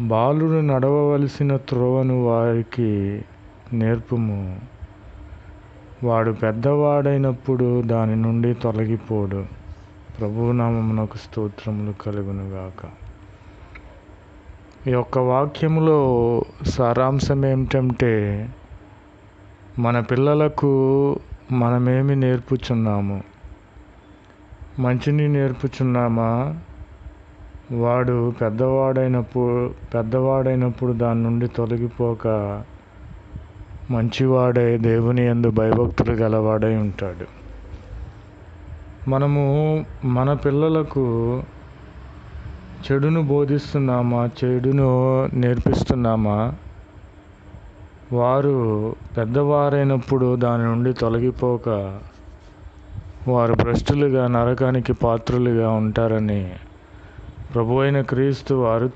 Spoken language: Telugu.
బాలుడు నడవవలసిన త్రోవను వారికి నేర్పుము, వాడు పెద్దవాడైనప్పుడు దాని నుండి తొలగిపోడు. ప్రభువు నామమునకు స్తోత్రములు కలుగునుగాక. ఈ యొక్క వాక్యములో సారాంశం ఏమిటంటే, మన పిల్లలకు మనమేమి నేర్పుచున్నాము? మంచిని నేర్పుచున్నామా? వాడు పెద్దవాడైనప్పుడు దాని నుండి తొలగిపోక మంచివాడై దేవుని యందు భయభక్తులు గలవాడై ఉంటాడు. మనము మన పిల్లలకు చెడును బోధిస్తున్నామా, చెడును నేర్పిస్తున్నామా? వారు పెద్దవారైనప్పుడు దాని నుండి తొలగిపోక వారు భ్రష్టులుగా, నరకానికి పాత్రులుగా ఉంటారని ప్రభువైన క్రీస్తు వారు